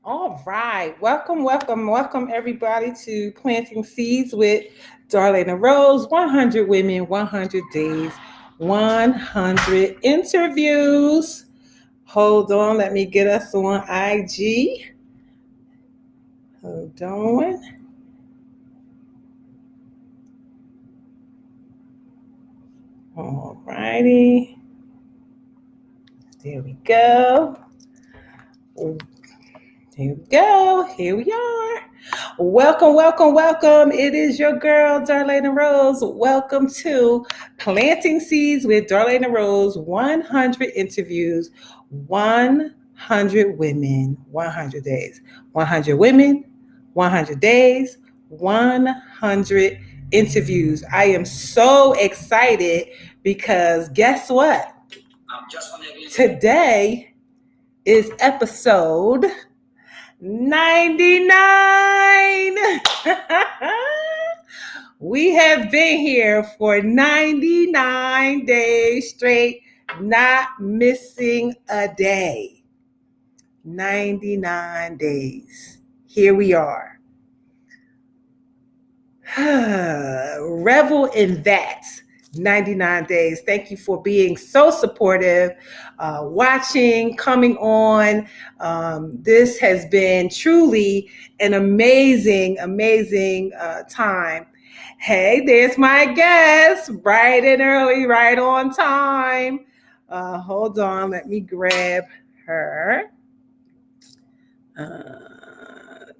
All right. Welcome everybody to Planting Seeds with Darlaina Rose. 100 women, 100 days, 100 interviews. Hold on, let me get us on IG. Hold on. All righty. There we go. Here we go. Here we are. Welcome. It is your girl, Darlaina Rose. Welcome to Planting Seeds with Darlaina Rose. 100 interviews, 100 women, 100 days. 100 women, 100 days, 100 interviews. I am so excited because guess what? Today is episode 99. We have been here for 99 days straight, not missing a day. 99 days. Here we are. Revel in that. 99 days. Thank you for being so supportive, watching, coming on. This has been truly an amazing time. Hey, there's my guest, bright and early, right on time. Hold on, let me grab her. Dr.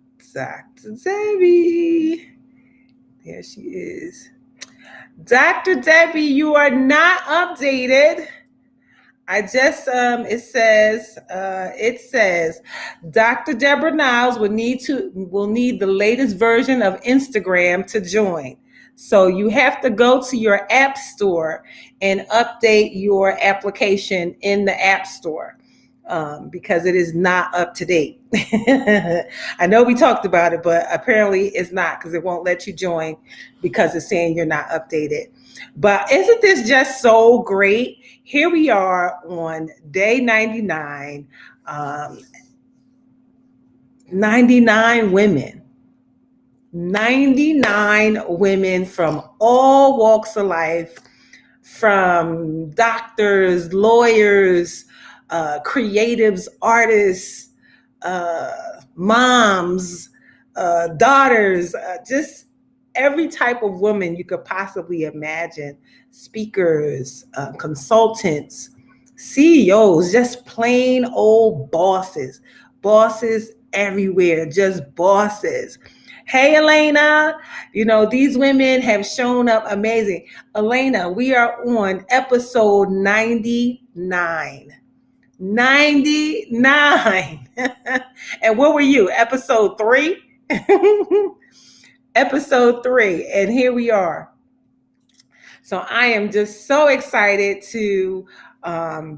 Debbie. There she is. Dr. Debbie, you are not updated. I just it says Dr. Deborah Niles will need the latest version of Instagram to join. So you have to go to your app store and update your application in the app store. Because it is not up to date. I know we talked about it, but apparently it's not because it won't let you join because it's saying you're not updated. But isn't this just so great? Here we are on day 99. 99 women. 99 women from all walks of life, from doctors, lawyers, creatives, artists, moms, daughters, just every type of woman you could possibly imagine. Speakers, consultants, CEOs, just plain old bosses everywhere, just bosses. Hey, Elena, these women have shown up amazing. Elena, we are on episode 99. 99. And what were you? Episode 3? Episode 3. And here we are. So I am just so excited to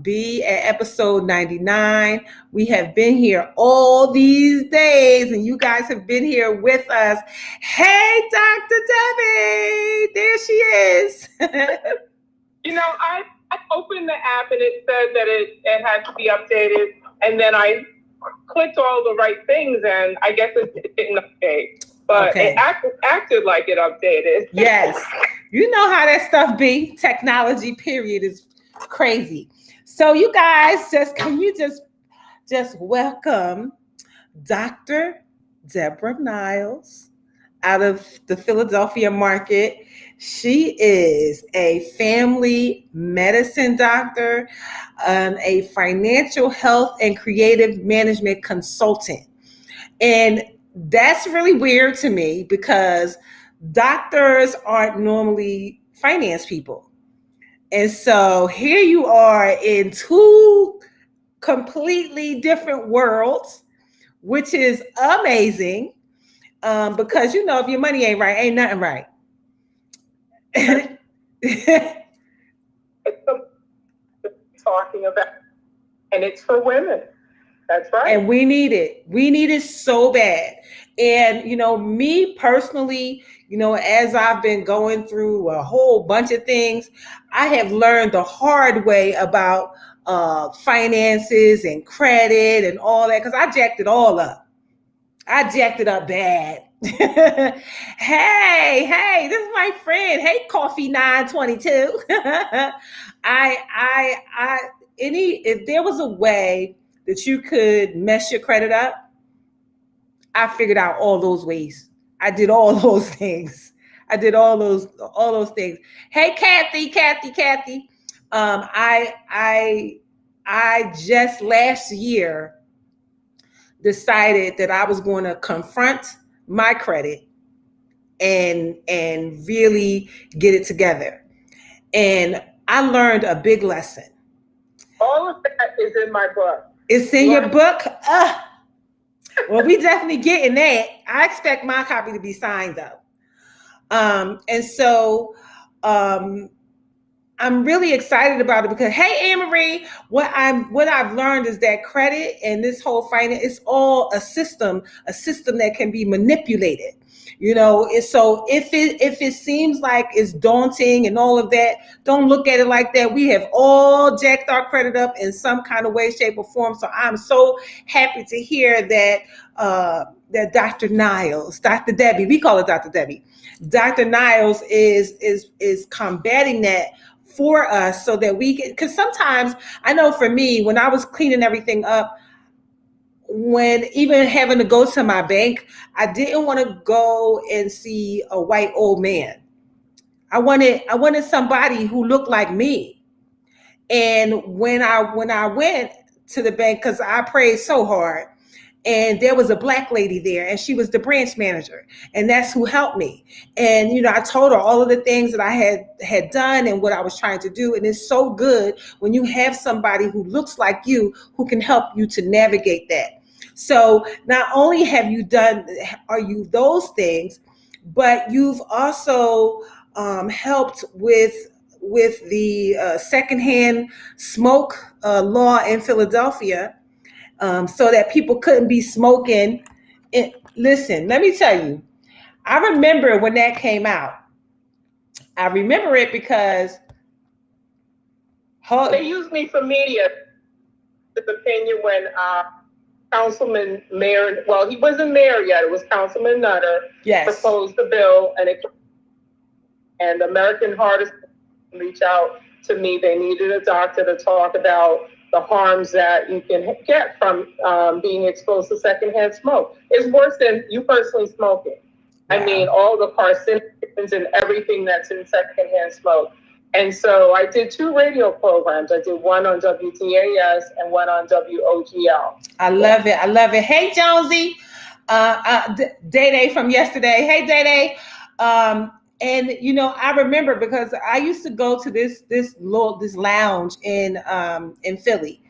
be at episode 99. We have been here all these days, and you guys have been here with us. Hey, Dr. Debbie, there she is. I opened the app and it said that it had to be updated, and then I clicked all the right things, and I guess it didn't update. But okay. It acted like it updated. Yes. You know how that stuff be. Technology, period, is crazy. So you guys, can you just welcome Dr. Deborah Niles out of the Philadelphia market. She is a family medicine doctor, a financial health and creative management consultant. And that's really weird to me because doctors aren't normally finance people. And so here you are in two completely different worlds, which is amazing. Because, if your money ain't right, ain't nothing right. It's talking about, and it's for women. That's right. And we need it. We need it so bad. And, me personally, as I've been going through a whole bunch of things, I have learned the hard way about finances and credit and all that, because I jacked it all up. I jacked it up bad. Hey, this is my friend. Hey, Coffee 922. I, if there was a way that you could mess your credit up, I figured out all those ways. I did all those things. I did all those things. Hey, Kathy. I just last year decided that I was going to confront my credit and really get it together. And I learned a big lesson. All of that is in my book. It's in your book? Well, we definitely getting that. I expect my copy to be signed though. And so I'm really excited about it because, hey, Anne Marie, what I've learned is that credit and this whole finance is all a system that can be manipulated. So if it seems like it's daunting and all of that, don't look at it like that. We have all jacked our credit up in some kind of way, shape, or form. So I'm so happy to hear that Dr. Niles, Dr. Debbie, we call it Dr. Debbie, Dr. Niles is combating that for us so that we can, because sometimes I know for me, when I was cleaning everything up, when even having to go to my bank, I didn't want to go and see a white old man. I wanted somebody who looked like me. And when I went to the bank, because I prayed so hard, and there was a black lady there, and she was the branch manager, and that's who helped me. And I told her all of the things that I had done and what I was trying to do. And it's so good when you have somebody who looks like you who can help you to navigate that. So not only are you those things, but you've also helped with the secondhand smoke law in Philadelphia, so that people couldn't be smoking. Listen, let me tell you, I remember when that came out. I remember it because they used me for media. His opinion when Councilman Mayor, well, he wasn't mayor yet. It was Councilman Nutter. Yes. Proposed the bill, and American Heart reached out to me. They needed a doctor to talk about the harms that you can get from being exposed to secondhand smoke. It's worse than you personally smoking. Wow. I mean, all the carcinogens and everything that's in secondhand smoke. And so I did 2 radio programs. I did one on WTAS and one on WOGL. I love it. Hey, Jonesy, Day from yesterday. Hey, Day. And I remember because I used to go to this lounge in Philly,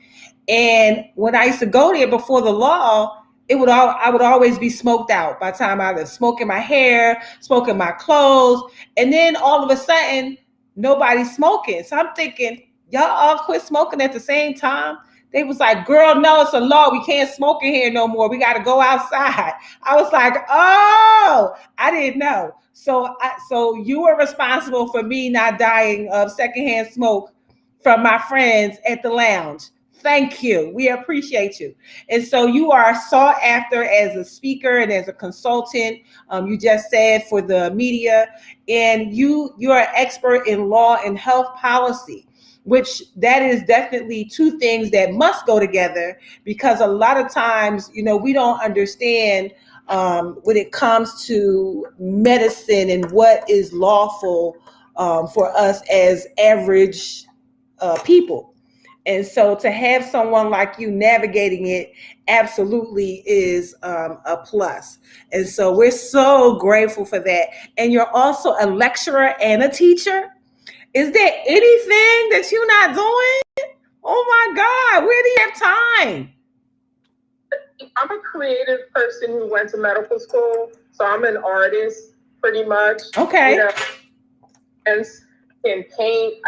and when I used to go there before the law, I would always be smoked out by the time I was smoking my hair, smoking my clothes, and then all of a sudden nobody's smoking. So I'm thinking, y'all all quit smoking at the same time. They was like, girl, no, it's a law. We can't smoke in here no more. We got to go outside. I was like, oh, I didn't know. So you were responsible for me not dying of secondhand smoke from my friends at the lounge. Thank you. We appreciate you. And so you are sought after as a speaker and as a consultant. You just said for the media, and you're an expert in law and health policy, which that is definitely 2 things that must go together, because a lot of times, we don't understand when it comes to medicine and what is lawful for us as average people. And so to have someone like you navigating it absolutely is a plus. And so we're so grateful for that. And you're also a lecturer and a teacher. Is there anything that you're not doing? Oh my God, where do you have time? I'm a creative person who went to medical school. So I'm an artist pretty much. Okay. And can paint,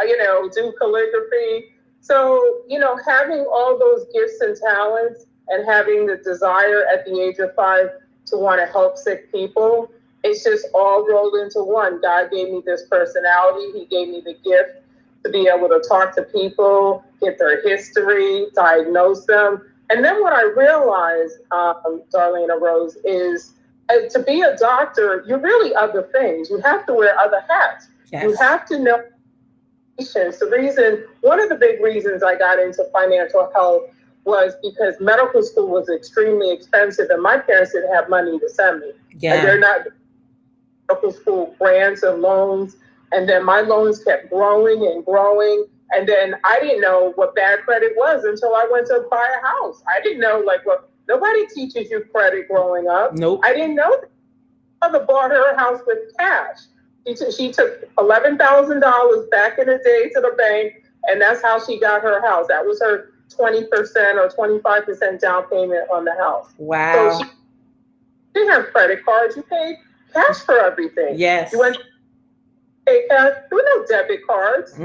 do calligraphy. So, having all those gifts and talents and having the desire at the age of 5 to want to help sick people, it's just all rolled into one. God gave me this personality. He gave me the gift to be able to talk to people, get their history, diagnose them, And then what I realized, Darlaina Rose, is to be a doctor, you're really other things. You have to wear other hats. Yes. You have to know patients. One of the big reasons I got into financial health was because medical school was extremely expensive, and my parents didn't have money to send me. Yeah. And they're not medical school grants and loans. And then my loans kept growing and growing. And then I didn't know what bad credit was until I went to buy a house. I didn't know, nobody teaches you credit growing up. Nope. I didn't know that. My mother bought her house with cash. She took $11,000 back in the day to the bank, and that's how she got her house. That was her 20% or 25% down payment on the house. Wow. So she didn't have credit cards. You paid cash for everything. Yes. You went to pay cash. There were no debit cards.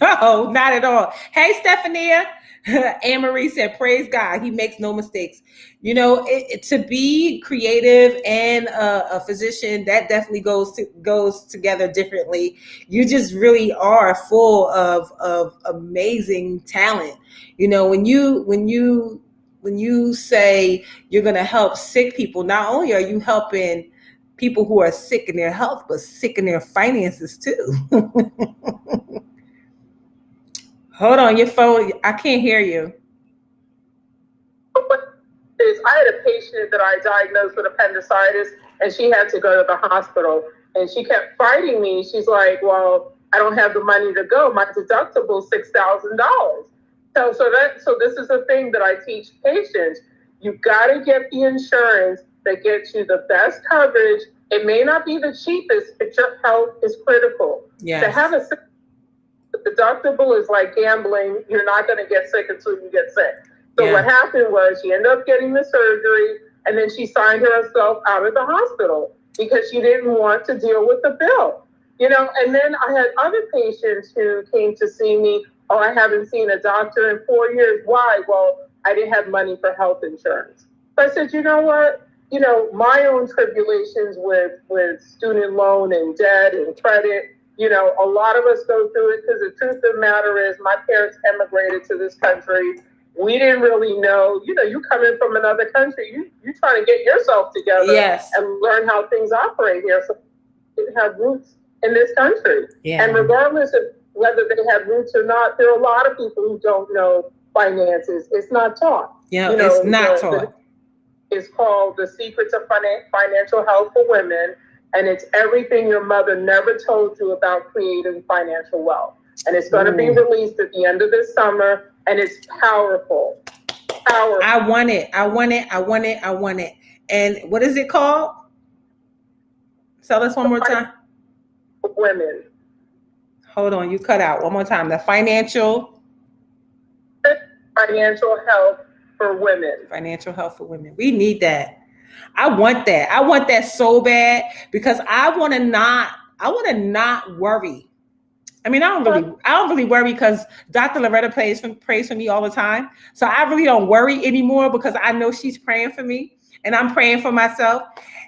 No, not at all. Hey, Stephania. Anne Marie said, praise God, he makes no mistakes. You know, to be creative and a physician, that definitely goes together differently. You just really are full of amazing talent. You know, when you say you're going to help sick people, not only are you helping people who are sick in their health, but sick in their finances too. Hold on, your phone. I can't hear you. I had a patient that I diagnosed with appendicitis, and she had to go to the hospital. And she kept fighting me. She's like, well, I don't have the money to go. My deductible is $6,000. So this is the thing that I teach patients. You got to get the insurance that gets you the best coverage. It may not be the cheapest, but your health is critical. Yes. To have a deductible is like gambling. You're not going to get sick until you get sick. So what happened was she ended up getting the surgery, and then she signed herself out of the hospital because she didn't want to deal with the bill. You know, and then I had other patients who came to see me. Oh, I haven't seen a doctor in 4 years. Why? Well, I didn't have money for health insurance. So I said, you know what? You know, my own tribulations with student loan and debt and credit, you know, a lot of us go through it because the truth of the matter is my parents emigrated to this country. We didn't really know, you know, you coming from another country, you trying to get yourself together and learn how things operate here. So you have roots in this country. Yeah. And regardless of whether they have roots or not, there are a lot of people who don't know finances. It's not taught. Yeah, you know, it's not taught. It's called The Secrets of Financial Health for Women. And it's everything your mother never told you about creating financial wealth. And it's going to be released at the end of this summer. And it's powerful. I want it. And what is it called? Tell us one more time. Women. Hold on, you cut out one more time. The financial health for women. Financial health for women. We need that. I want that. I want that so bad because I want to not worry. I mean, I don't really worry because Dr. Loretta prays for me all the time. So I really don't worry anymore because I know she's praying for me and I'm praying for myself.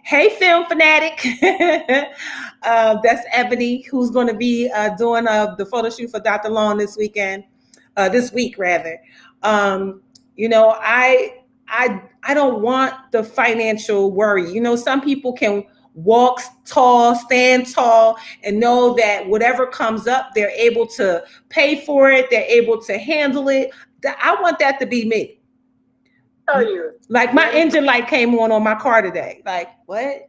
Hey, film fanatic. That's Ebony, who's going to be doing the photo shoot for Dr. Long this week rather. You know, I don't want the financial worry. You know, some people can walk tall, stand tall, and know that whatever comes up, they're able to pay for it. They're able to handle it. I want that to be me. Tell you. Like my engine light came on my car today. Like, what?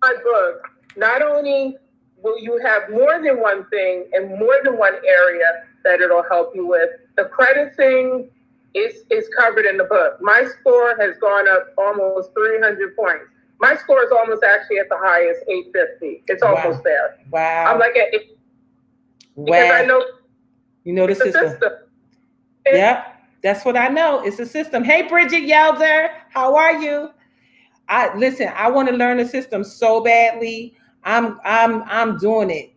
My book, not only will you have more than one thing and more than one area that it'll help you with, the credit thing is covered in the book. My score has gone up almost 300 points. My score is almost actually at the highest, 850. It's almost there. Wow. I'm like at 8. Because I know you know the system. Yep, that's what I know. It's a system. Hey, Bridget Yelder, how are you? I want to learn the system so badly. I'm doing it.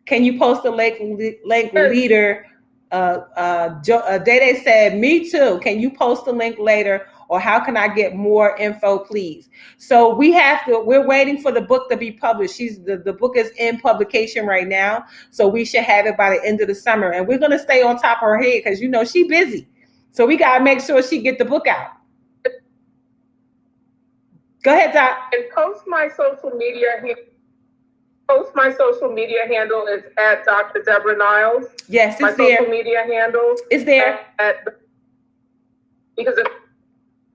Can you post a link leader? Dede said, me too. Can you post a link later? Or how can I get more info, please? So we're waiting for the book to be published. The book is in publication right now. So we should have it by the end of the summer. And we're going to stay on top of her head because, you know, she's busy. So we gotta make sure she get the book out. Go ahead, Doc. And post my social media handle is at Dr. Deborah Niles. Yes, it's my there. social media handle is there. Because it's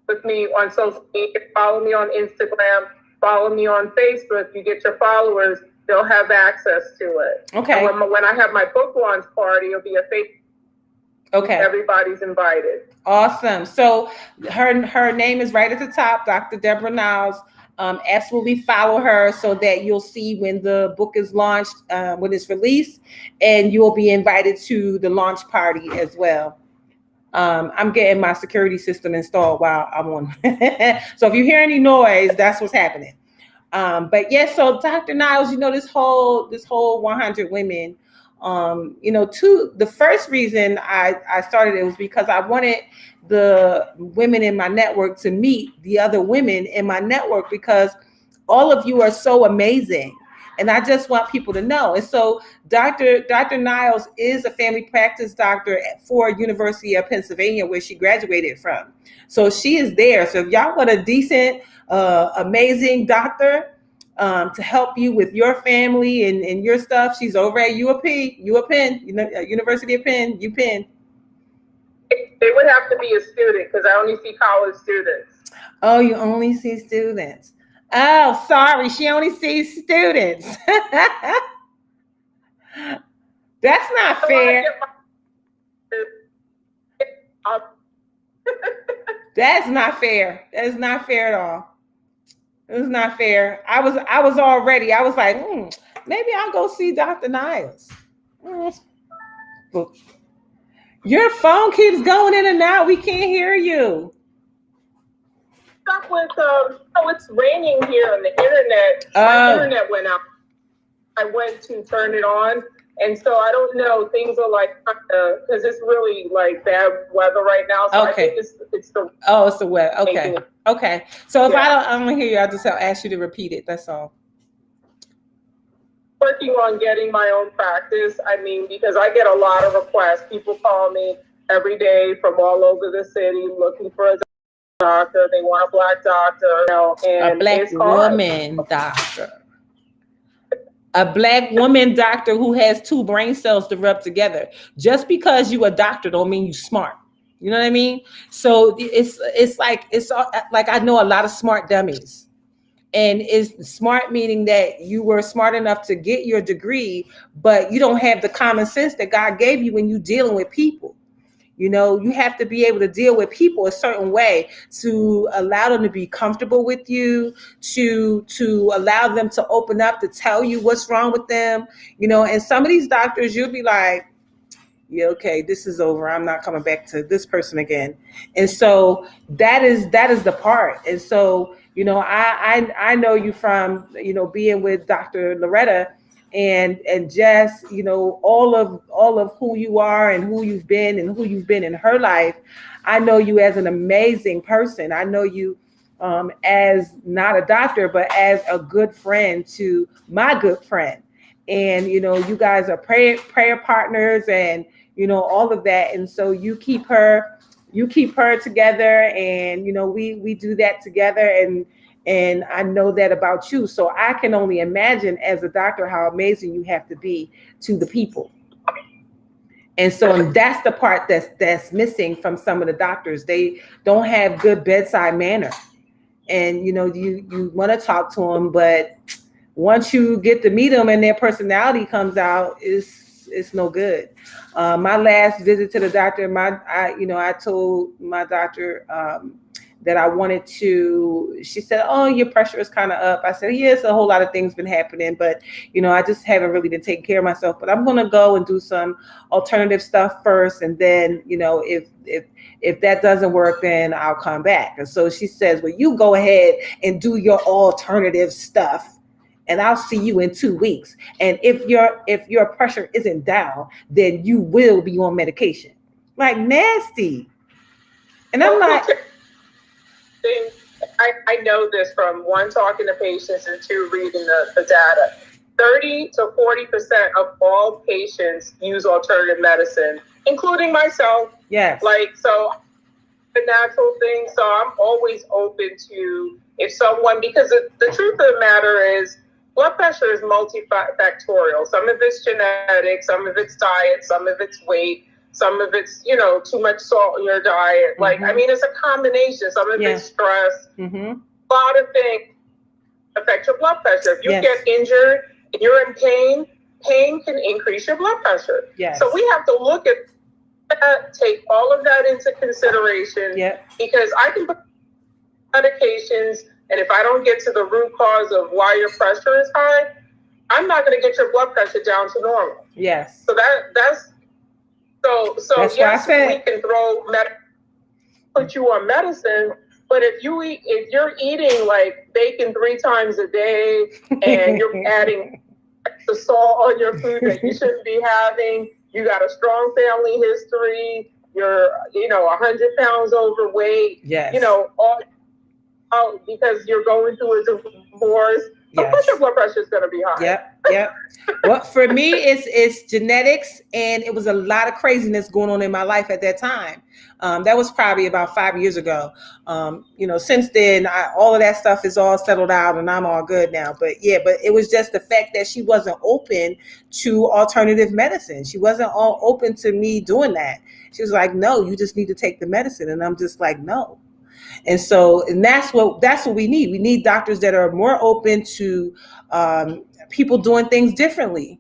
with me on social media. Follow me on Instagram. Follow me on Facebook. You get your followers, they'll have access to it. Okay. And when I have my book launch party, it'll be a Facebook. Okay. Everybody's invited. Awesome. So her name is right at the top, Dr. Deborah Niles. Absolutely follow her so that you'll see when the book is launched, when it's released, and you'll be invited to the launch party as well. I'm getting my security system installed while I'm on. So if you hear any noise, that's what's happening. But yes, so Dr. Niles, this whole 100 women, the first reason I started it was because I wanted the women in my network to meet the other women in my network, because all of you are so amazing. And I just want people to know. And so Dr. Niles is a family practice doctor for University of Pennsylvania, where she graduated from. So she is there. So if y'all want a decent, amazing doctor to help you with your family and your stuff, she's over at UPenn, University of Penn, UPenn. They would have to be a student, because I only see college students. Oh, you only see students. Oh, sorry. She only sees students. That's not fair. That's not fair. That's not fair at all. It's not fair. I was like, maybe I'll go see Dr. Niles. Your phone keeps going in and out. We can't hear you. Stuck with it's raining here on the internet. My internet went out. I went to turn it on, and so I don't know. Things are like, because it's really like bad weather right now. So okay. I think it's the it's the weather. Okay. So if I don't hear you, I'll just ask you to repeat it. That's all. Working on getting my own practice. I mean, because I get a lot of requests. People call me every day from all over the city looking for a doctor. They want a Black doctor, and a Black woman doctor. A Black woman doctor who has two brain cells to rub together. Just because you a doctor don't mean you smart. You know what I mean? So it's like I know a lot of smart dummies. And is smart meaning that you were smart enough to get your degree, but you don't have the common sense that God gave you when you're dealing with people. You have to be able to deal with people a certain way to allow them to be comfortable with you, to allow them to open up, to tell you what's wrong with them. And some of these doctors, you'll be like, yeah, okay, this is over. I'm not coming back to this person again. And so that is the part. And so, I know you from, being with Dr. Loretta and just, all of who you are and who you've been in her life. I know you as an amazing person. I know you as not a doctor, but as a good friend to my good friend. And, you guys are prayer partners and, all of that. And so you keep her together, and, we do that together. And I know that about you. So I can only imagine as a doctor how amazing you have to be to the people. And so that's the part that's missing from some of the doctors. They don't have good bedside manner. And, you want to talk to them, but once you get to meet them and their personality comes out, it's no good. My last visit to the doctor, I told my doctor that I wanted to. She said, "Oh, your pressure is kind of up." I said, "Yes, a whole lot of things been happening, but I just haven't really been taking care of myself. But I'm gonna go and do some alternative stuff first, and then if that doesn't work, then I'll come back." And so she says, "Well, you go ahead and do your alternative stuff, and I'll see you in 2 weeks. And if your pressure isn't down, then you will be on medication." Like, nasty. And I'm like, I know this from one, talking to patients, and two, reading the data. 30 to 40% of all patients use alternative medicine, including myself. Yes. So a natural thing. So I'm always open to if someone, because the truth of the matter is blood pressure is multifactorial. Some of it's genetic, some of it's diet, some of it's weight, some of it's, too much salt in your diet. Like, I mean, it's a combination. Some of it's stress. A lot of things affect your blood pressure. If you get injured and you're in pain can increase your blood pressure. So we have to look at that, take all of that into consideration, because I can put medications, and if I don't get to the root cause of why your pressure is high, I'm not going to get your blood pressure down to normal. So that's yes, we can put you on medicine, but if you're eating like bacon 3 times a day and you're adding the salt on your food that you shouldn't be having, you got a strong family history, you're 100 pounds overweight, all because you're going through a divorce, of course your blood pressure is going to be high. Well, for me, it's genetics, and it was a lot of craziness going on in my life at that time. That was probably about 5 years ago. Since then, all of that stuff is all settled out, and I'm all good now. But it was just the fact that she wasn't open to alternative medicine. She wasn't all open to me doing that. She was like, "No, you just need to take the medicine," and I'm just like, "No." And that's what we need. We need doctors that are more open to people doing things differently.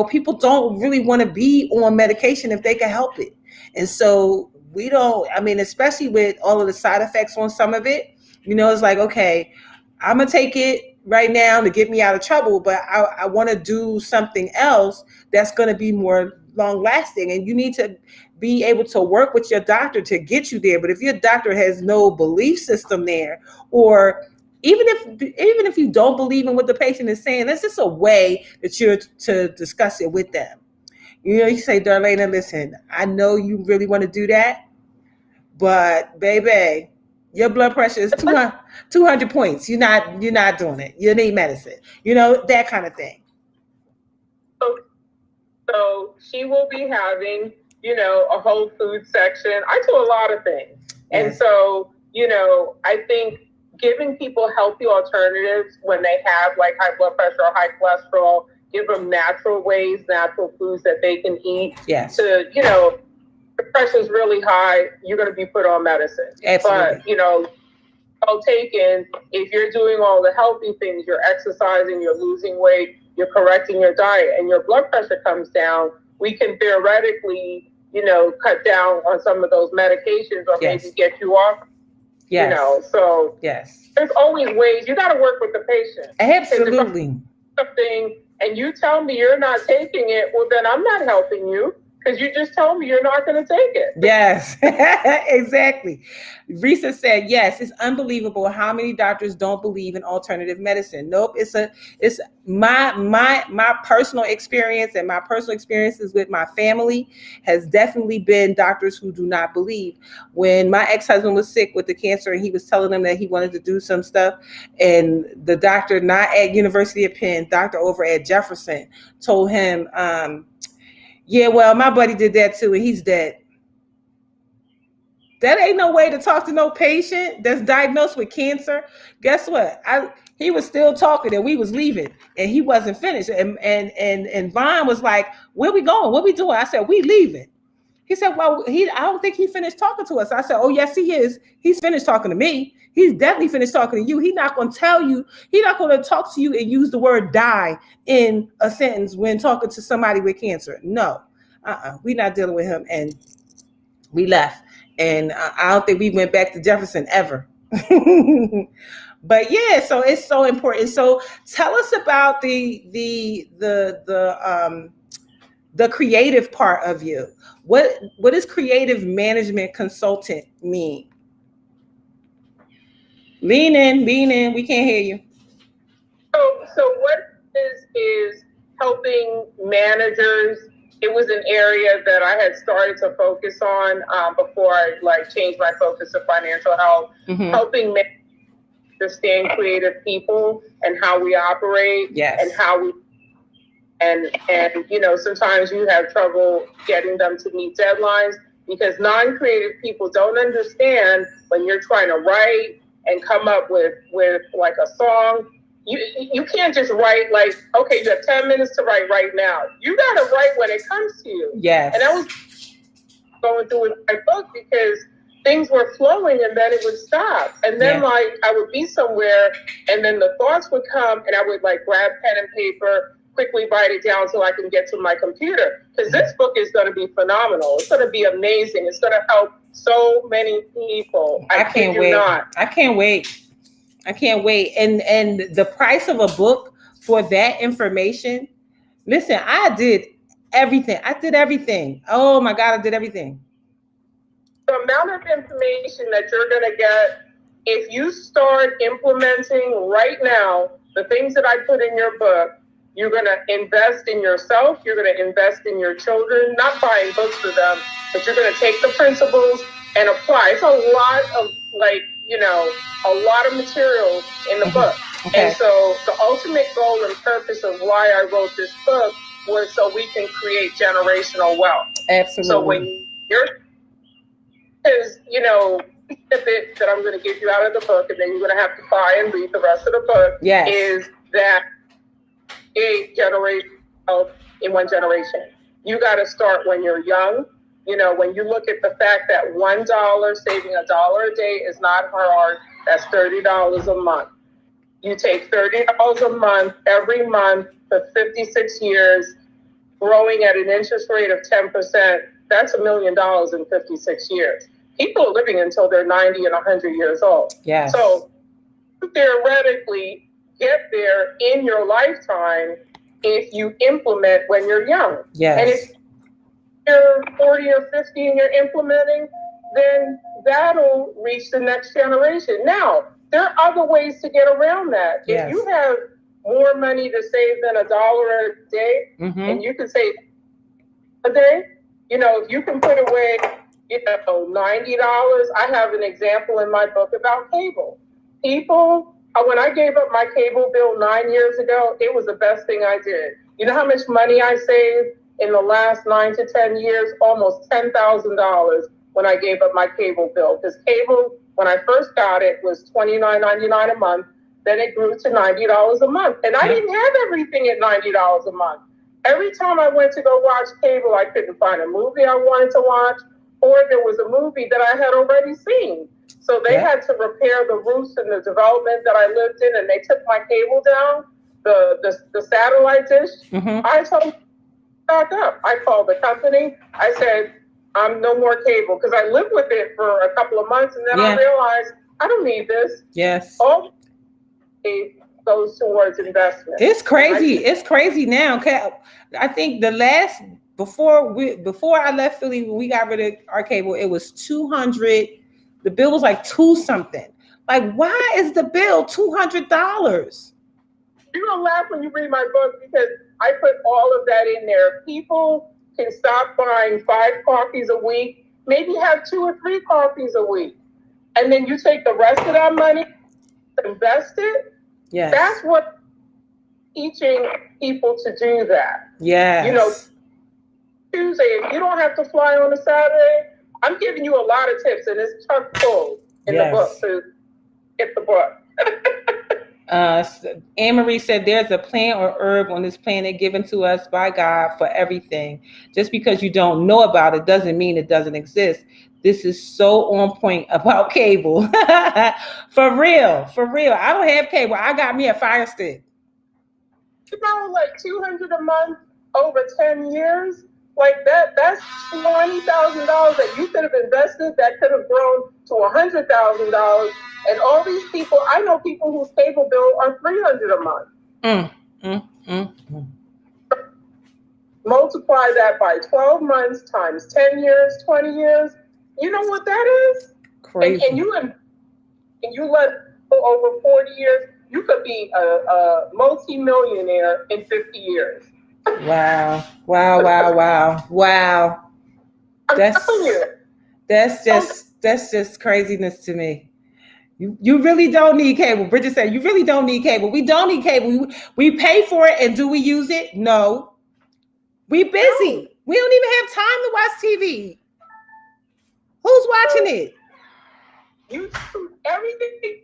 People don't really want to be on medication if they can help it. And so we don't, especially with all of the side effects on some of it, it's like, okay, I'm going to take it right now to get me out of trouble, but I want to do something else that's going to be more long lasting. And you need to be able to work with your doctor to get you there. But if your doctor has no belief system there, or even if you don't believe in what the patient is saying, that's just a way that you're to discuss it with them. You say, Darlaina, listen, I know you really want to do that, but baby, your blood pressure is 200 points. You're not doing it. You need medicine. That kind of thing. So she will be having, a whole food section. I do a lot of things. And so, I think giving people healthy alternatives when they have like high blood pressure or high cholesterol, give them natural ways, natural foods that they can eat. To, the pressure's really high, you're going to be put on medicine. Absolutely. But, well taken, if you're doing all the healthy things, you're exercising, you're losing weight, you're correcting your diet, and your blood pressure comes down, we can theoretically, cut down on some of those medications, or maybe get you off. So there's always ways. You got to work with the patient. Absolutely. Something, and you tell me you're not taking it, well, then I'm not helping you, because you just told me you're not going to take it. Yes, exactly. Risa said, yes, it's unbelievable how many doctors don't believe in alternative medicine. Nope, it's my personal experience, and my personal experiences with my family has definitely been doctors who do not believe. When my ex-husband was sick with the cancer, and he was telling them that he wanted to do some stuff, and the doctor, not at University of Penn, doctor over at Jefferson, told him, yeah, well, my buddy did that too, and he's dead. That ain't no way to talk to no patient that's diagnosed with cancer. Guess what? He was still talking, and we was leaving, and he wasn't finished. And Vaughn was like, "Where we going? What we doing?" I said, "We leaving." He said, "Well, I don't think he finished talking to us." I said, "Oh, yes, he is. He's finished talking to me. He's definitely finished talking to you. He's not going to tell you. He's not going to talk to you and use the word die in a sentence when talking to somebody with cancer. No, we're not dealing with him." And we left. And I don't think we went back to Jefferson ever. But yeah, so it's so important. So tell us about the creative part of you. What does creative management consultant mean? Lean in. We can't hear you. So what is helping managers. It was an area that I had started to focus on before I changed my focus to financial health, helping managers understand creative people and how we operate, and how we. And sometimes you have trouble getting them to meet deadlines. because non-creative people don't understand when you're trying to write and come up with like a song. You can't just write like, okay, you have 10 minutes to write right now. You got to write when it comes to you. Yes. And I was going through with my book because things were flowing and then it would stop. And then like I would be somewhere and then the thoughts would come and I would like grab pen and paper, quickly write it down so I can get to my computer. Because this book is going to be phenomenal. It's going to be amazing. It's going to help so many people. I can't wait. I can't wait. I can't wait. And the price of a book for that information. Listen, I did everything. Oh my God, I did everything. The amount of information that you're going to get, if you start implementing right now the things that I put in your book, you're going to invest in yourself. You're going to invest in your children, not buying books for them, but you're going to take the principles and apply. It's a lot of a lot of material in the book. Okay. And so the ultimate goal and purpose of why I wrote this book was so we can create generational wealth. Absolutely. So when you're, because, the bit that I'm going to give you out of the book, and then you're going to have to buy and read the rest of the book, is that it generates wealth in one generation. You got to start when you're young. When you look at the fact that $1, saving $1 a day is not hard, that's $30 a month. You take $30 a month every month for 56 years, growing at an interest rate of 10%, that's $1 million in 56 years. People are living until they're 90 and 100 years old. Yes. So theoretically, get there in your lifetime if you implement when you're young. Yes. And if you're 40 or 50 and you're implementing, then that'll reach the next generation. Now, there are other ways to get around that. Yes. If you have more money to save than $1 a day, and you can save a day, if you can put away, $90. I have an example in my book about cable. People, when I gave up my cable bill 9 years ago, it was the best thing I did. You know how much money I saved in the last 9 to 10 years? Almost $10,000 when I gave up my cable bill. Because cable, when I first got it, was $29.99 a month. Then it grew to $90 a month. And I didn't have everything at $90 a month. Every time I went to go watch cable, I couldn't find a movie I wanted to watch, or there was a movie that I had already seen. So they had to repair the roofs in the development that I lived in, and they took my cable down, the satellite dish. I told them, back up. I called the company. I said, I'm no more cable, because I lived with it for a couple of months, and then I realized I don't need this. Yes. All it goes towards investment. It's crazy. It's crazy now. I think before I left Philly, when we got rid of our cable, it was $200. The bill was like $2 something. Like, why is the bill $200? You're gonna laugh when you read my book, because I put all of that in there. People can stop buying 5 coffees a week, maybe have 2 or 3 coffees a week, and then you take the rest of that money, invest it. Yes. That's what teaching people to do that. Yes. Tuesday, if you don't have to fly on a Saturday, I'm giving you a lot of tips, and it's chock full in the book to get the book. Anne-Marie said there's a plant or herb on this planet given to us by God for everything. Just because you don't know about it doesn't mean it doesn't exist. This is so on point about cable. For real. I don't have cable. I got me a Fire Stick. Like $200 a month over 10 years, like that's $20,000 that you could have invested that could have grown to $100,000. And all these people, I know people whose cable bill are $300 a month. Multiply that by 12 months times 10 years, 20 years. You know what that is? Crazy. And you let go over 40 years, you could be a multi-millionaire in 50 years. Wow. That's just craziness to me. You really don't need cable. Bridget said, you really don't need cable. We don't need cable. We pay for it, and do we use it? No. We busy. We don't even have time to watch TV. watching it? YouTube. Everything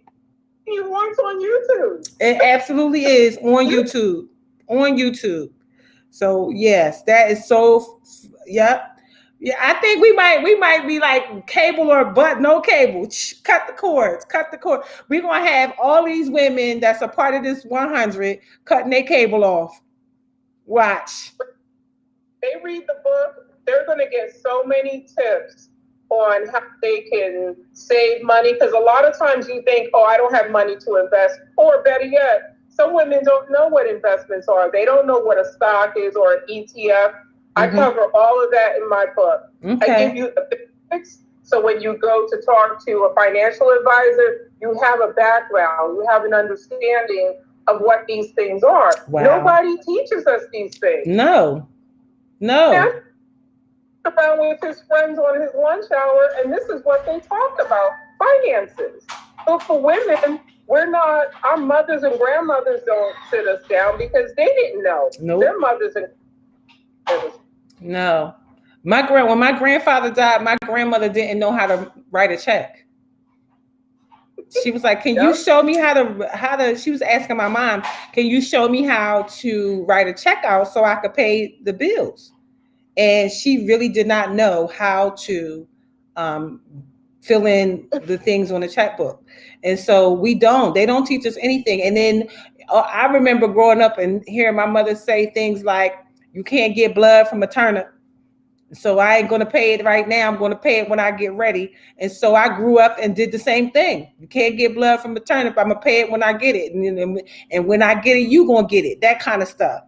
you want on YouTube. It absolutely is on YouTube. On YouTube. So yes, that is so. Yep. Yeah, I think we might be like cable or but no cable. Cut the cords. Cut the cord. We're gonna have all these women that's a part of this 100 cutting their cable off. Watch. They read the book, they're going to get so many tips on how they can save money. Because a lot of times you think, oh, I don't have money to invest. Or better yet, some women don't know what investments are. They don't know what a stock is or an ETF. I cover all of that in my book. Okay. I give you the basics. So when you go to talk to a financial advisor, you have a background, you have an understanding of what these things are. Wow. Nobody teaches us these things. No. Yeah. Around with his friends on his lunch hour, and this is what they talk about: finances. So for women, we're not. Our mothers and grandmothers don't sit us down because they didn't know. Nope. Their mothers and no. When my grandfather died, my grandmother didn't know how to write a check. She was like, "Can you show me how to?" She was asking my mom, "Can you show me how to write a check out so I could pay the bills?" And she really did not know how to fill in the things on the checkbook. And so they don't teach us anything. And then I remember growing up and hearing my mother say things like, "You can't get blood from a turnip. So I ain't going to pay it right now. I'm going to pay it when I get ready." And so I grew up and did the same thing. You can't get blood from a turnip. I'm going to pay it when I get it. And when I get it, you going to get it. That kind of stuff.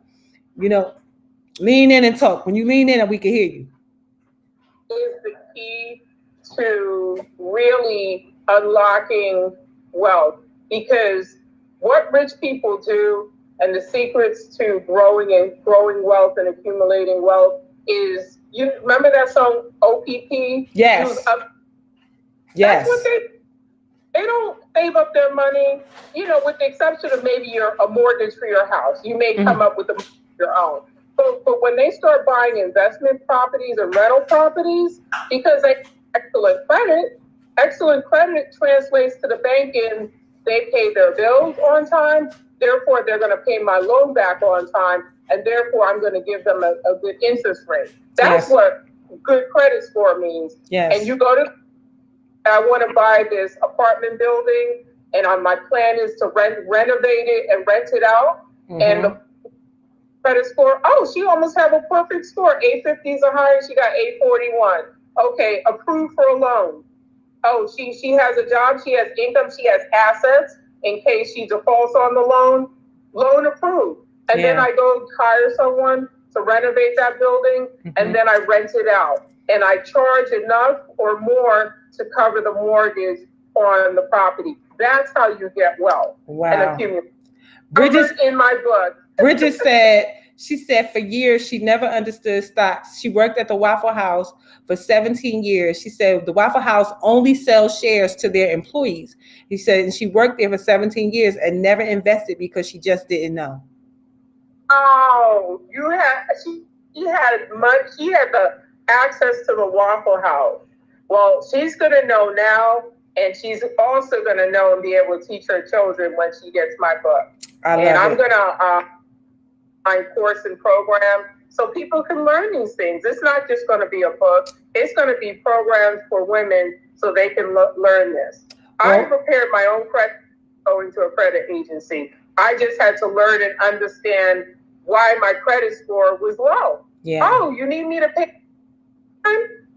You know, lean in and talk. When you lean in, we can hear you. Is the key to really unlocking wealth, because what rich people do and the secrets to growing wealth and accumulating wealth is, you remember that song OPP? Yes. Yes. That's what they don't save up their money, with the exception of maybe a mortgage for your house. You may come up with your own. But when they start buying investment properties and rental properties, because they have excellent credit translates to the bank and they pay their bills on time. Therefore, they're going to pay my loan back on time. And therefore, I'm going to give them a good interest rate. That's what good credit score means. Yes. And you go to, I want to buy this apartment building, and my plan is to renovate it and rent it out. And the credit score, she almost have a perfect score. 850s or higher, she got 841. Okay, approved for a loan. She has a job, she has income, she has assets in case she defaults on the loan approved. And then I go hire someone to renovate that building, and then I rent it out. And I charge enough or more to cover the mortgage on the property. That's how you get wealth and accumulate. Bridget, in my book. Bridget said for years she never understood stocks. She worked at the Waffle House for 17 years. She said the Waffle House only sells shares to their employees. He said, and she worked there for 17 years and never invested because she just didn't know. Oh, she had money. She had the access to the Waffle House. Well, she's going to know now, and she's also going to know and be able to teach her children when she gets my book. I'm going to find course and program so people can learn these things. It's not just going to be a book. It's going to be programs for women so they can learn this. I prepared my own credit going to a credit agency. I just had to learn and understand why my credit score was low. Yeah. Oh, you need me to pay?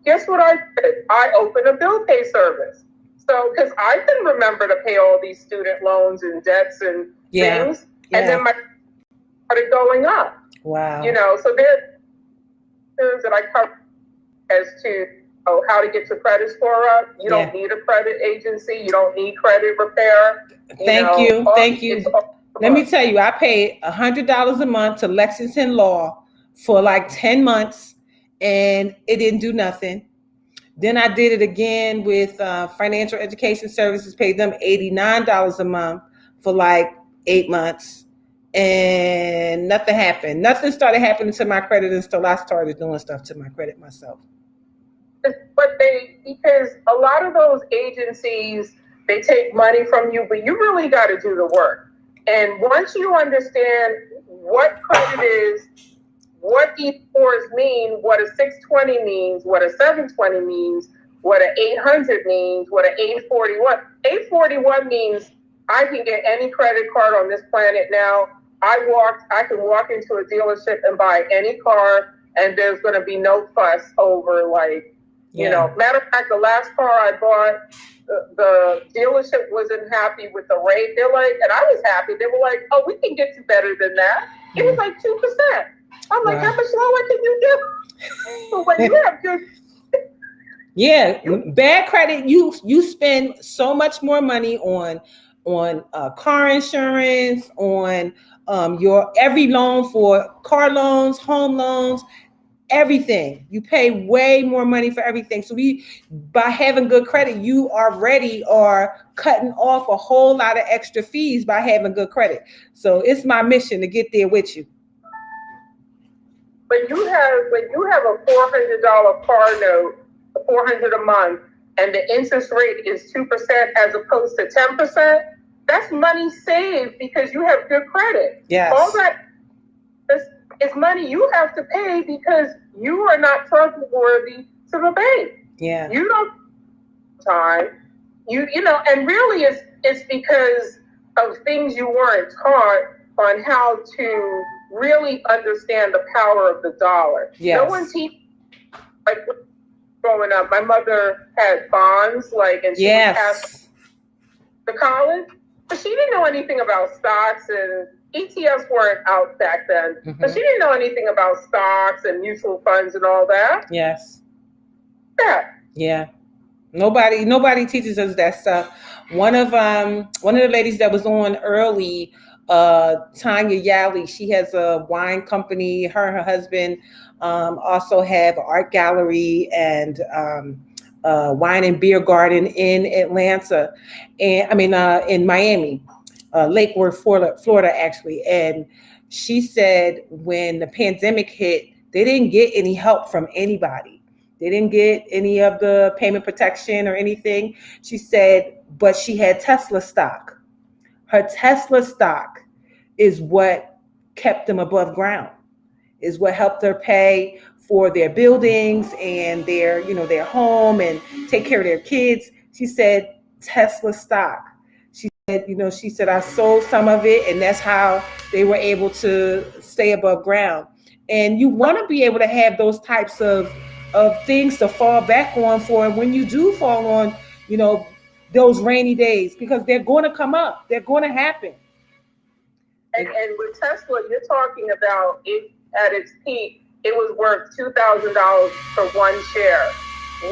Guess what I did? I opened a bill pay service. So, because I couldn't remember to pay all these student loans and debts and things. And then my started going up. Wow. So there are that I cover as to how to get your credit score up. You don't need a credit agency. You don't need credit repair. Thank you. Let me tell you, I paid $100 a month to Lexington Law for like 10 months, and it didn't do nothing. Then I did it again with Financial Education Services, paid them $89 a month for like 8 months, and nothing happened. Nothing started happening to my credit until I started doing stuff to my credit myself. But they because a lot of those agencies, they take money from you, but you really got to do the work. And once you understand what credit is, what these scores mean, what a 620 means, what a 720 means, what an 800 means, what an 841. 841 means I can get any credit card on this planet now. I can walk into a dealership and buy any car, and there's going to be no fuss over, like, you know. Matter of fact, the last car I bought, the dealership wasn't happy with the rate. They're like, and I was happy. They were like, "Oh, we can get you better than that." It was like 2%. I'm like, how much lower can you do? So when you have good, bad credit, you spend so much more money on car insurance, on your every loan, for car loans, home loans, everything. You pay way more money for everything. So by having good credit, you already are cutting off a whole lot of extra fees by having good credit. So it's my mission to get there with you. When you have a $400 car note, $400 a month, and the interest rate is 2% as opposed to 10%, that's money saved because you have good credit. Yes. All that is money you have to pay because you are not trustworthy to the bank. Yeah. You don't time. You know, and really it's because of things you weren't taught on how to really understand the power of the dollar. Yes. No one teaches, like, growing up, my mother had bonds, like, and she passed to college, but she didn't know anything about stocks, and ETFs weren't out back then. Mm-hmm. So she didn't know anything about stocks and mutual funds and all that. Yes. Yeah. Nobody teaches us that stuff. One of the ladies that was on early, Tanya Yali, she has a wine company. Her and her husband also have an art gallery and wine and beer garden in Atlanta, and in Miami, Lake Worth, Florida, actually. And she said when the pandemic hit, they didn't get any help from anybody. They didn't get any of the payment protection or anything. She said, but she had Tesla stock. Her Tesla stock is what kept them above ground, is what helped her pay for their buildings and their home and take care of their kids. She said Tesla stock. She said I sold some of it, and that's how they were able to stay above ground. And you want to be able to have those types of things to fall back on for when you do fall on, those rainy days, because they're going to come up. They're going to happen. And with Tesla, you're talking about it at its peak, it was worth $2,000 for one share.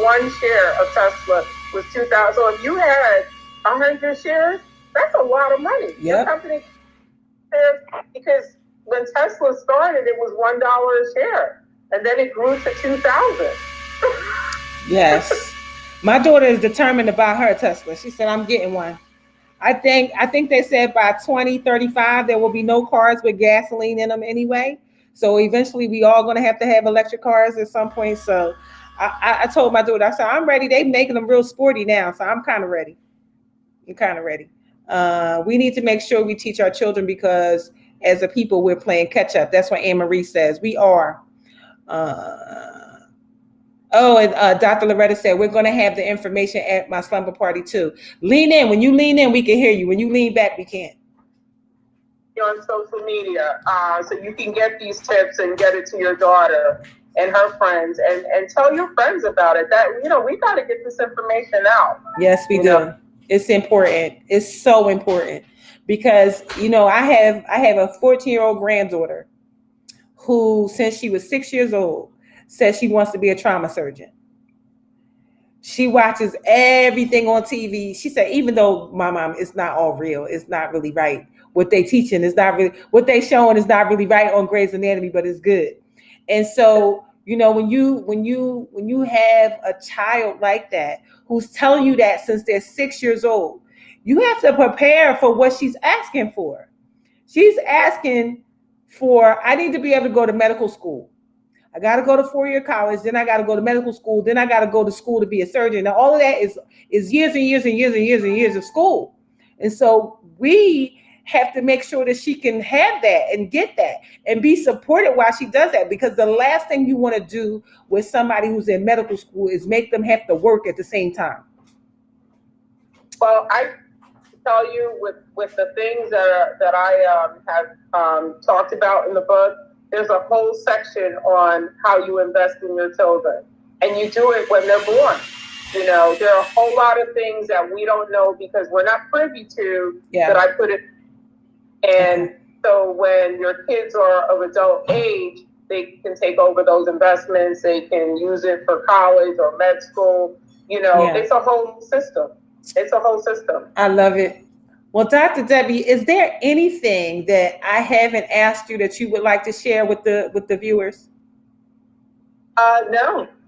One share of Tesla was $2,000. So if you had 100 shares, that's a lot of money. Yep. Your company shares, because when Tesla started, it was $1 a share, and then it grew to $2,000. Yes. My daughter is determined to buy her a Tesla. She said, I'm getting one. I think they said by 2035, there will be no cars with gasoline in them anyway. So eventually we all going to have electric cars at some point. So I told my daughter, I said, I'm ready. They making them real sporty now. So I'm kind of ready. We need to make sure we teach our children, because as a people, we're playing catch up. That's what Anne Marie says. We are. And Dr. Loretta said, we're going to have the information at my slumber party too. Lean in. When you lean in, we can hear you. When you lean back, we can't. On social media, so you can get these tips and get it to your daughter and her friends, and tell your friends about it. That, we got to get this information out. Yes, we do. It's important. It's so important, because I have a 14-year-old granddaughter who, since she was 6 years old, says she wants to be a trauma surgeon. She watches everything on TV. She said, even though my mom, it's not all real, it's not really right. What they teaching is not really, what they showing is not really right on Grey's Anatomy, but it's good. And so, when you have a child like that who's telling you that since they're 6 years old, you have to prepare for what she's asking for. She's asking for, I need to be able to go to medical school. I got to go to 4-year college, then I got to go to medical school, then I got to go to school to be a surgeon. Now, all of that is years and years and years and years and years of school. And so we have to make sure that she can have that and get that and be supported while she does that, because the last thing you want to do with somebody who's in medical school is make them have to work at the same time. Well, I tell you, with the things that I have talked about in the book, there's a whole section on how you invest in your children, and you do it when they're born. You know, there are a whole lot of things that we don't know because we're not privy to, that I put it. And so when your kids are of adult age, they can take over those investments. They can use it for college or med school. You know, it's a whole system. It's a whole system. I love it. Well, Dr. Debbie, is there anything that I haven't asked you that you would like to share with the viewers?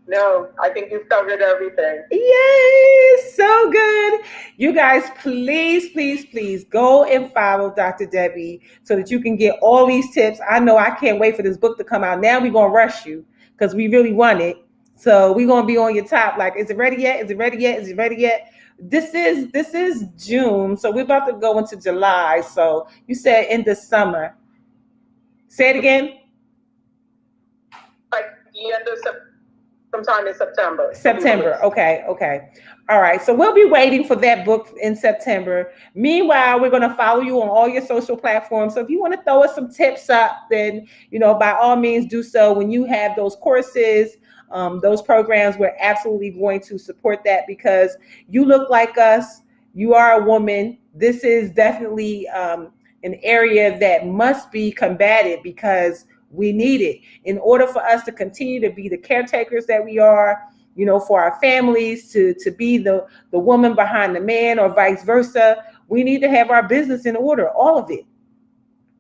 No, I think you've covered everything. Yay, so good. You guys, please go and follow Dr. Debbie so that you can get all these tips. I know I can't wait for this book to come out. Now we're going to rush you because we really want it. So we're going to be on your top. Like, is it ready yet? Is it ready yet? Is it ready yet? This is June, so we're about to go into July. So you said in the summer. Say it again. Like the end of sometime in September. September. Okay. All right. So we'll be waiting for that book in September. Meanwhile, we're going to follow you on all your social platforms. So if you want to throw us some tips up, then, you know, by all means do so. When you have those courses, those programs, we're absolutely going to support that because you look like us. You are a woman. This is definitely an area that must be combated because we need it in order for us to continue to be the caretakers that we are, you know, for our families, to be the woman behind the man or vice versa. We need to have our business in order, all of it.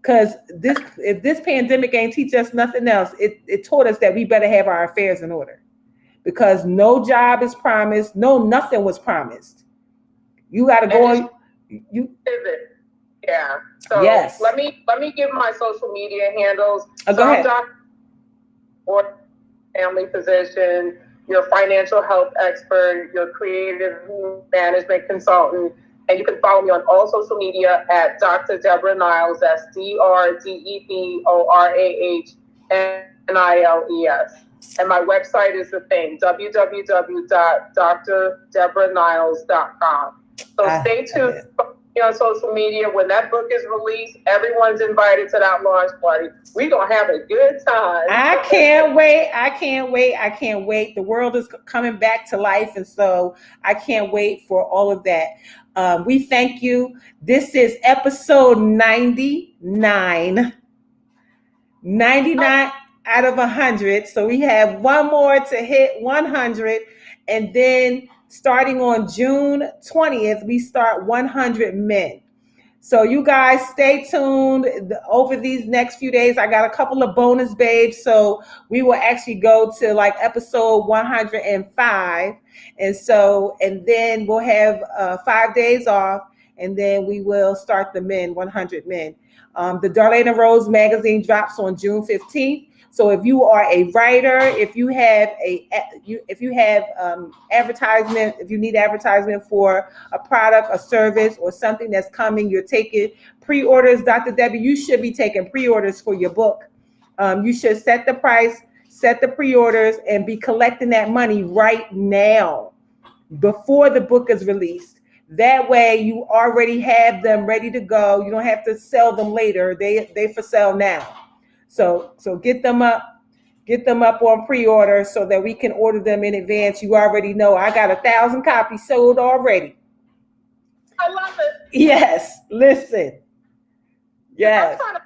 Because if this pandemic ain't teach us nothing else, it taught us that we better have our affairs in order, because no job is promised, nothing was promised. You got to go on. Yeah. So yes. Let me give my social media handles. Go ahead. Or family physician, your financial health expert, your creative management consultant. And you can follow me on all social media at Dr. Deborah Niles. That's DrDeborahNiles. And my website is the same, www.drdeborahniles.com. So stay tuned on social media. When that book is released, everyone's invited to that launch party. We're going to have a good time. I can't wait. The world is coming back to life. And so I can't wait for all of that. We thank you. This is episode 99 out of 100. So we have one more to hit 100. And then starting on June 20th, we start 100 men. So you guys stay tuned over these next few days. I got a couple of bonus babes. So we will actually go to like episode 105. And then we'll have 5 days off. And then we will start the 100 men. The Darlaina Rose magazine drops on June 15th. So if you are a writer, if you have advertisement, if you need advertisement for a product, a service, or something that's coming, you're taking pre-orders. Dr. Debbie, you should be taking pre-orders for your book. You should set the price, set the pre-orders, and be collecting that money right now before the book is released. That way you already have them ready to go. You don't have to sell them later. They for sale now. So get them up on pre-order so that we can order them in advance. You already know I got 1,000 copies sold already. I love it. Yes, listen. Yes. I'm trying to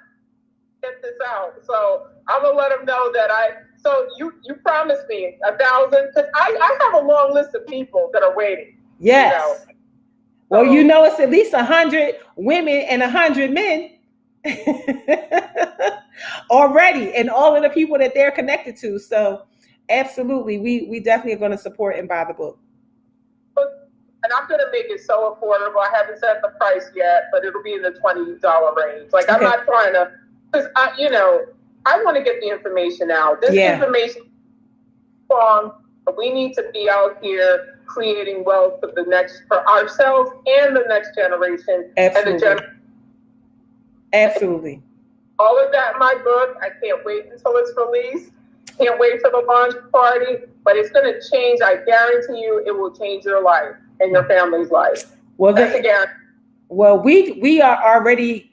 get this out, so I'm gonna let them know that So you promised me 1,000, because I have a long list of people that are waiting. Yes. You know? Well, you know, it's at least 100 women and 100 men. Already, and all of the people that they're connected to. So absolutely, we definitely are going to support and buy the book. And I'm going to make it so affordable. I haven't set the price yet, but it'll be in the $20 range. Like, I'm not trying to, because I I want to get the information out. This information strong. We need to be out here creating wealth for ourselves and the next generation. Absolutely. Absolutely. All of that in my book. I can't wait until it's released. Can't wait for the launch party, but it's going to change. I guarantee you it will change your life and your family's life. Well, that's a guarantee. Well, we are already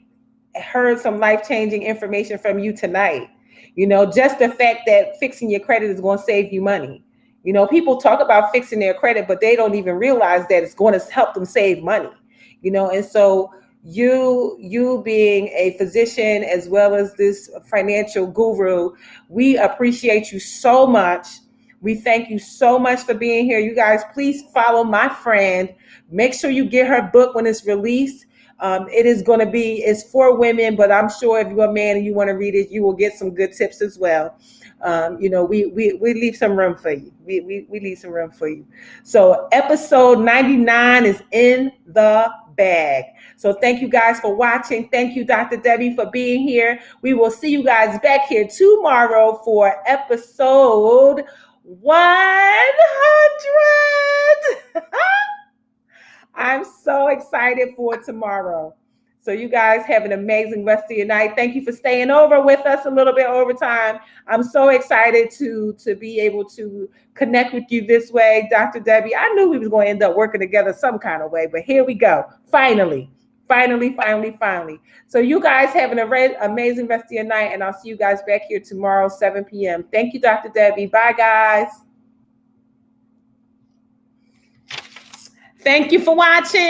heard some life-changing information from you tonight. You know, just the fact that fixing your credit is going to save you money. You know, people talk about fixing their credit, but they don't even realize that it's going to help them save money. You know, and so you being a physician as well as this financial guru, we appreciate you so much. We thank you so much for being here. You guys, please follow my friend. Make sure you get her book when it's released. It's for women, but I'm sure if you're a man and you want to read it, you will get some good tips as well. You know, we leave some room for you. We leave some room for you. So episode 99 is in the bag. So thank you guys for watching. Thank you, Dr. Debbie, for being here. We will see you guys back here tomorrow for episode 100. I'm so excited for tomorrow. So you guys have an amazing rest of your night. Thank you for staying over with us a little bit over time. I'm so excited to be able to connect with you this way, Dr. Debbie. I knew we was going to end up working together some kind of way, but here we go. Finally. So you guys have an amazing rest of your night, and I'll see you guys back here tomorrow, 7 p.m. Thank you, Dr. Debbie. Bye, guys. Thank you for watching.